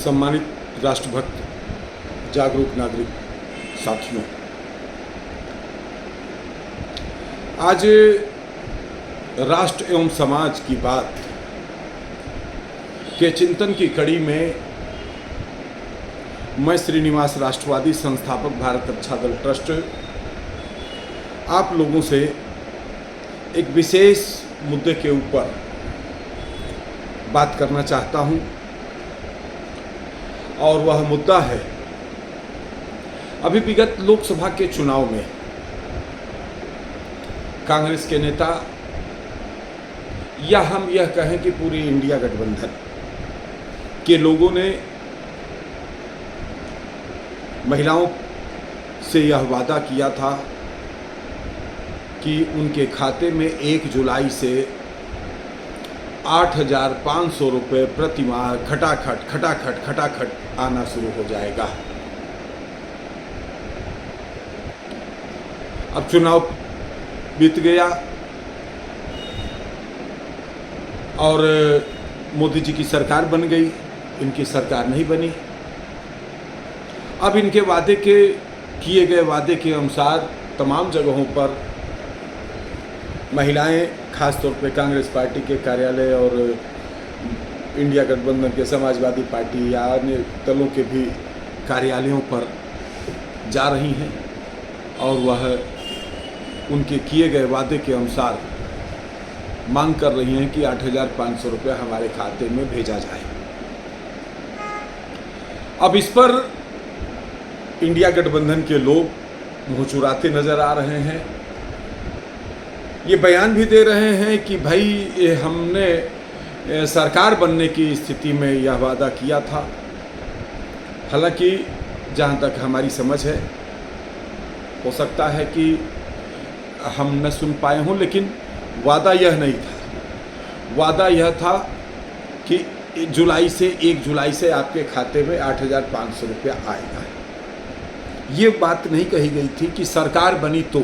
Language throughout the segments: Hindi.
सम्मानित राष्ट्रभक्त जागरूक नागरिक साथियों, आज राष्ट्र एवं समाज की बात के चिंतन की कड़ी में मैं श्रीनिवास राष्ट्रवादी संस्थापक भारत रक्षा दल ट्रस्ट आप लोगों से एक विशेष मुद्दे के ऊपर बात करना चाहता हूं और वह मुद्दा है अभी विगत लोकसभा के चुनाव में कांग्रेस के नेता या हम यह कहें कि पूरी इंडिया गठबंधन के लोगों ने महिलाओं से यह वादा किया था कि उनके खाते में 1 जुलाई से 8,500 रुपये प्रति माह खटाखट आना शुरू हो जाएगा। अब चुनाव बीत गया और मोदी जी की सरकार बन गई, इनकी सरकार नहीं बनी। अब इनके किए गए वादे के अनुसार तमाम जगहों पर महिलाएं, खासतौर पे कांग्रेस पार्टी के कार्यालय और इंडिया गठबंधन के समाजवादी पार्टी या अन्य दलों के भी कार्यालयों पर जा रही हैं और वह उनके किए गए वादे के अनुसार मांग कर रही हैं कि 8,500 रुपये हमारे खाते में भेजा जाए। अब इस पर इंडिया गठबंधन के लोग मुँह चुराते नजर आ रहे हैं। ये बयान भी दे रहे हैं कि भाई हमने सरकार बनने की स्थिति में यह वादा किया था। हालांकि जहाँ तक हमारी समझ है, हो सकता है कि हम न सुन पाए हों, लेकिन वादा यह नहीं था। वादा यह था कि 1 जुलाई से आपके खाते में 8,500 रुपया आएगा। ये बात नहीं कही गई थी कि सरकार बनी तो।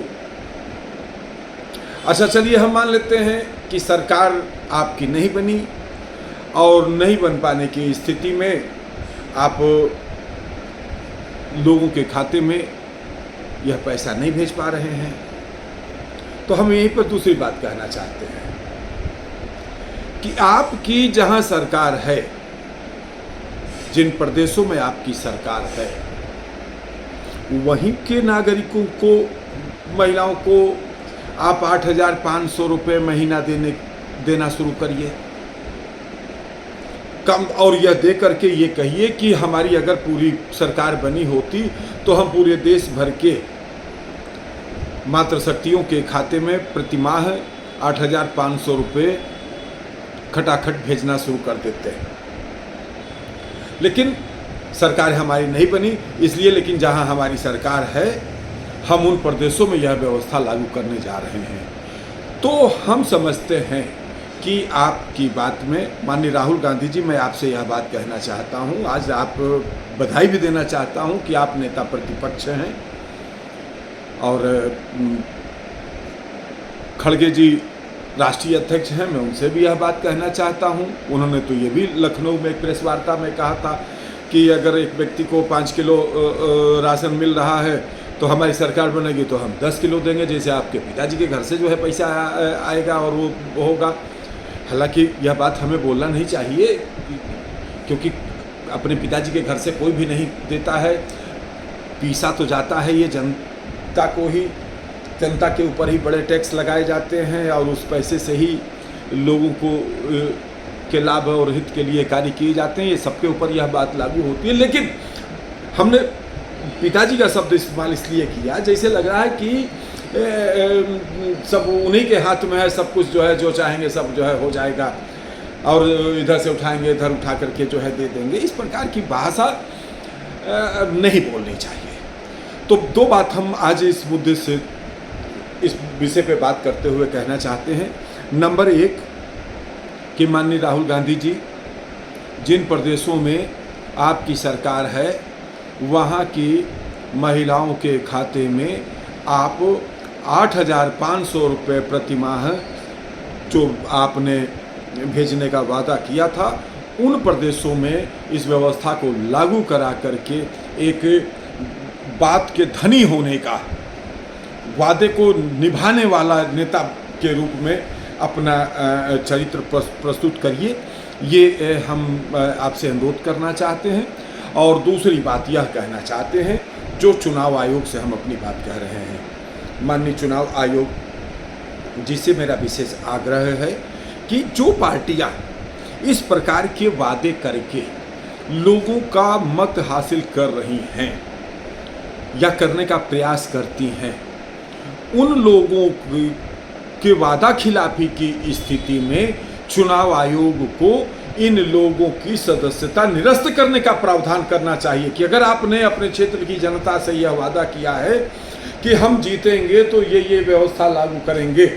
अच्छा, चलिए हम मान लेते हैं कि सरकार आपकी नहीं बनी और नहीं बन पाने की स्थिति में आप लोगों के खाते में यह पैसा नहीं भेज पा रहे हैं, तो हम यहीं पर दूसरी बात कहना चाहते हैं कि आपकी जहां सरकार है, जिन प्रदेशों में आपकी सरकार है, वहीं के नागरिकों को, महिलाओं को आप 8,500 रुपये महीना देना शुरू करिए कम, और यह दे करके ये कहिए कि हमारी अगर पूरी सरकार बनी होती तो हम पूरे देश भर के मातृशक्तियों के खाते में प्रति माह 8,500 रुपये खटाखट भेजना शुरू कर देते हैं। लेकिन सरकार हमारी नहीं बनी, इसलिए लेकिन जहां हमारी सरकार है हम उन प्रदेशों में यह व्यवस्था लागू करने जा रहे हैं। तो हम समझते हैं कि आपकी बात में माननीय राहुल गांधी जी, मैं आपसे यह बात कहना चाहता हूं, आज आप बधाई भी देना चाहता हूं कि आप नेता प्रतिपक्ष हैं और खड़गे जी राष्ट्रीय अध्यक्ष हैं, मैं उनसे भी यह बात कहना चाहता हूं। उन्होंने तो ये भी लखनऊ में एक प्रेस वार्ता में कहा था कि अगर एक व्यक्ति को 5 किलो राशन मिल रहा है तो हमारी सरकार बनेगी तो हम 10 किलो देंगे, जैसे आपके पिताजी के घर से जो है पैसा आएगा और वो होगा। हालांकि यह बात हमें बोलना नहीं चाहिए, क्योंकि अपने पिताजी के घर से कोई भी नहीं देता है, पीसा तो जाता है ये जनता को ही, जनता के ऊपर ही बड़े टैक्स लगाए जाते हैं और उस पैसे से ही लोगों को के लाभ और हित के लिए कार्य किए जाते हैं। ये सबके ऊपर यह बात लागू होती है, लेकिन हमने पिताजी का शब्द इस्तेमाल इसलिए किया जैसे लग रहा है कि सब उन्हीं के हाथ में है, सब कुछ जो है, जो चाहेंगे सब जो है हो जाएगा और इधर से उठाएंगे, इधर उठा करके जो है दे देंगे। इस प्रकार की भाषा नहीं बोलनी चाहिए। तो 2 बात हम आज इस मुद्दे से, इस विषय पे बात करते हुए कहना चाहते हैं। नंबर 1 कि माननीय राहुल गांधी जी, जिन प्रदेशों में आपकी सरकार है वहाँ की महिलाओं के खाते में आप 8,500 रुपये प्रति माह जो आपने भेजने का वादा किया था उन प्रदेशों में इस व्यवस्था को लागू करा करके एक बात के धनी होने का, वादे को निभाने वाला नेता के रूप में अपना चरित्र प्रस्तुत करिए, ये हम आपसे अनुरोध करना चाहते हैं। और दूसरी बात यह कहना चाहते हैं, जो चुनाव आयोग से हम अपनी बात कह रहे हैं, माननीय चुनाव आयोग जिससे मेरा विशेष आग्रह है कि जो पार्टियां इस प्रकार के वादे करके लोगों का मत हासिल कर रही हैं या करने का प्रयास करती हैं, उन लोगों के वादा खिलाफी की स्थिति में चुनाव आयोग को इन लोगों की सदस्यता निरस्त करने का प्रावधान करना चाहिए कि अगर आपने अपने क्षेत्र की जनता से यह वादा किया है कि हम जीतेंगे तो ये व्यवस्था लागू करेंगे,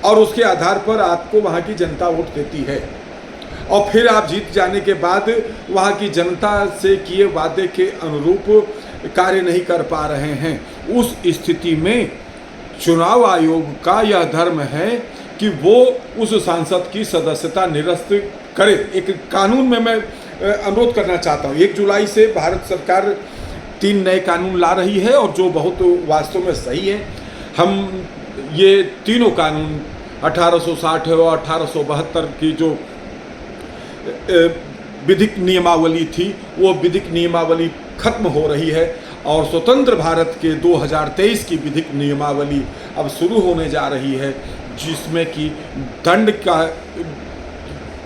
और उसके आधार पर आपको वहाँ की जनता वोट देती है, और फिर आप जीत जाने के बाद वहाँ की जनता से किए वादे के अनुरूप कार्य नहीं कर पा रहे हैं, उस स्थिति में चुनाव आयोग का यह धर्म है कि वो उस सांसद की सदस्यता निरस्त करे। एक कानून में मैं अनुरोध करना चाहता हूँ, 1 जुलाई से भारत सरकार 3 नए कानून ला रही है और जो बहुत वास्तव में सही है। हम ये तीनों कानून 1860 और 1872 की जो विधिक नियमावली थी, वो विधिक नियमावली खत्म हो रही है और स्वतंत्र भारत के 2023 की विधिक नियमावली अब शुरू होने जा रही है, जिसमें कि दंड का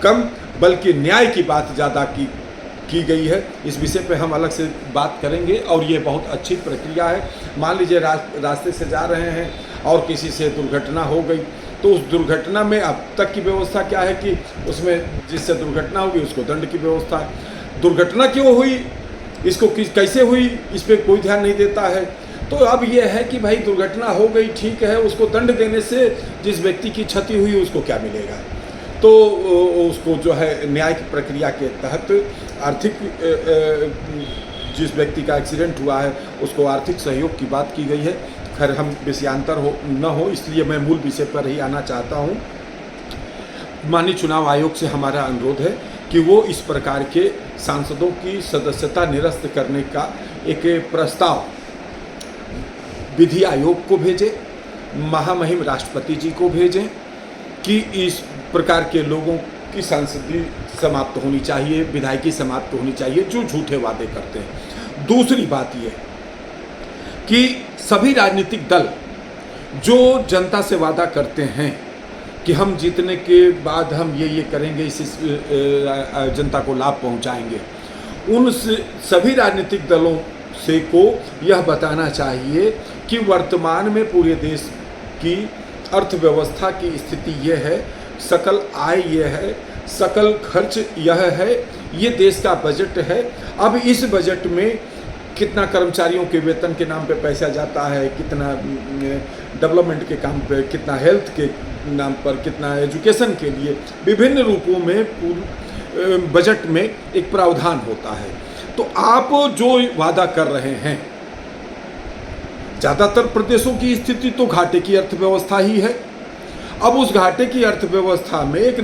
कम बल्कि न्याय की बात ज़्यादा की गई है। इस विषय पे हम अलग से बात करेंगे और ये बहुत अच्छी प्रक्रिया है। मान लीजिए रास्ते से जा रहे हैं और किसी से दुर्घटना हो गई, तो उस दुर्घटना में अब तक की व्यवस्था क्या है कि उसमें जिससे दुर्घटना होगी उसको दंड की व्यवस्था है। दुर्घटना क्यों हुई, इसको कैसे हुई, इस पर कोई ध्यान नहीं देता है। तो अब यह है कि भाई दुर्घटना हो गई, ठीक है, उसको दंड देने से जिस व्यक्ति की क्षति हुई उसको क्या मिलेगा, तो उसको जो है न्याय की प्रक्रिया के तहत आर्थिक, जिस व्यक्ति का एक्सीडेंट हुआ है उसको आर्थिक सहयोग की बात की गई है। खैर हम विषयांतर न हो, इसलिए मैं मूल विषय पर ही आना चाहता हूँ। माननीय चुनाव आयोग से हमारा अनुरोध है कि वो इस प्रकार के सांसदों की सदस्यता निरस्त करने का एक प्रस्ताव विधि आयोग को भेजें, महामहिम राष्ट्रपति जी को भेजें कि इस प्रकार के लोगों की सांसदी समाप्त होनी चाहिए, विधायकी समाप्त होनी चाहिए जो झूठे वादे करते हैं। दूसरी बात ये कि सभी राजनीतिक दल जो जनता से वादा करते हैं कि हम जीतने के बाद हम ये करेंगे, इस जनता को लाभ पहुंचाएंगे, उन सभी राजनीतिक दलों से को यह बताना चाहिए कि वर्तमान में पूरे देश की अर्थव्यवस्था की स्थिति यह है, सकल आय यह है, सकल खर्च यह है, ये देश का बजट है। अब इस बजट में कितना कर्मचारियों के वेतन के नाम पे पैसा जाता है, कितना डेवलपमेंट के काम पे, कितना हेल्थ के नाम पर, कितना एजुकेशन के लिए, विभिन्न रूपों में बजट में एक प्रावधान होता है। तो आप जो वादा कर रहे हैं, ज़्यादातर प्रदेशों की स्थिति तो घाटे की अर्थव्यवस्था ही है। अब उस घाटे की अर्थव्यवस्था में एक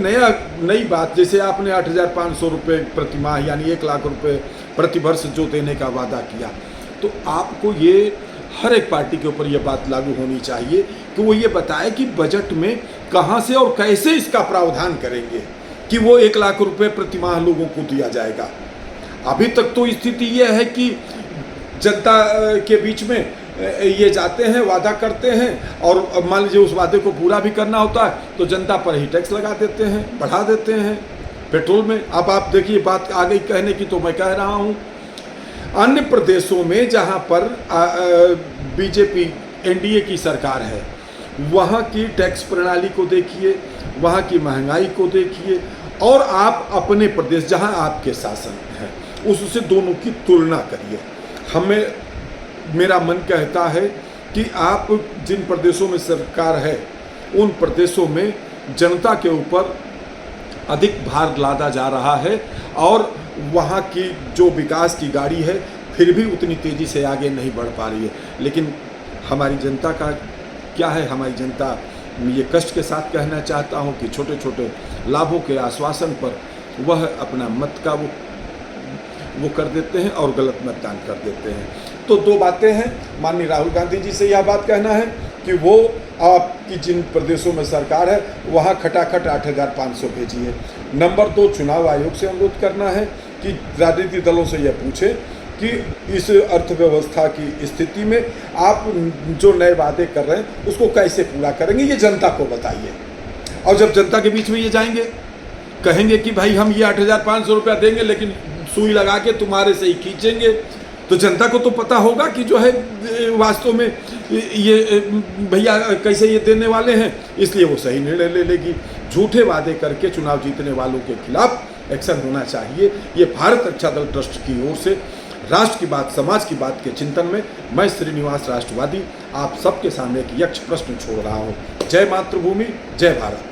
नई बात, जैसे आपने 8,500 रुपये प्रति माह यानी 1 लाख रुपये प्रति वर्ष जो देने का वादा किया, तो आपको ये हर एक पार्टी के ऊपर ये बात लागू होनी चाहिए कि वो ये बताए कि बजट में कहाँ से और कैसे इसका प्रावधान करेंगे कि वो 1 लाख रुपये प्रति माह लोगों को दिया जाएगा। अभी तक तो स्थिति यह है कि जनता के बीच में ये जाते हैं, वादा करते हैं, और मान लीजिए उस वादे को पूरा भी करना होता है तो जनता पर ही टैक्स लगा देते हैं, बढ़ा देते हैं पेट्रोल में। अब आप देखिए, बात आ गई कहने की तो मैं कह रहा हूँ, अन्य प्रदेशों में जहाँ पर बीजेपी एनडीए की सरकार है, वहाँ की टैक्स प्रणाली को देखिए, वहाँ की महंगाई को देखिए, और आप अपने प्रदेश जहाँ आपके शासन है उससे दोनों की तुलना करिए। मेरा मन कहता है कि आप जिन प्रदेशों में सरकार है उन प्रदेशों में जनता के ऊपर अधिक भार लादा जा रहा है, और वहाँ की जो विकास की गाड़ी है फिर भी उतनी तेज़ी से आगे नहीं बढ़ पा रही है। लेकिन हमारी जनता का क्या है, हमारी जनता ये कष्ट के साथ कहना चाहता हूँ कि छोटे छोटे लाभों के आश्वासन पर वह अपना मत का वो कर देते हैं और गलत मतदान कर देते हैं। तो दो बातें हैं, माननीय राहुल गांधी जी से यह बात कहना है कि वो आपकी जिन प्रदेशों में सरकार है वहाँ खटाखट 8,500 भेजिए। नंबर 2, चुनाव आयोग से अनुरोध करना है कि राजनीतिक दलों से यह पूछे कि इस अर्थव्यवस्था की स्थिति में आप जो नए वादे कर रहे हैं उसको कैसे पूरा करेंगे, ये जनता को बताइए। और जब जनता के बीच में ये जाएंगे, कहेंगे कि भाई हम ये 8,500 रुपया देंगे लेकिन सुई लगा के तुम्हारे से ही खींचेंगे, तो जनता को तो पता होगा कि जो है वास्तव में ये भैया कैसे ये देने वाले हैं, इसलिए वो सही निर्णय ले लेगी। झूठे वादे करके चुनाव जीतने वालों के खिलाफ एक्शन होना चाहिए। ये भारत रक्षा दल ट्रस्ट की ओर से राष्ट्र की बात, समाज की बात के चिंतन में मैं श्रीनिवास राष्ट्रवादी आप सबके सामने एक यक्ष प्रश्न छोड़ रहा हूँ। जय मातृभूमि, जय भारत।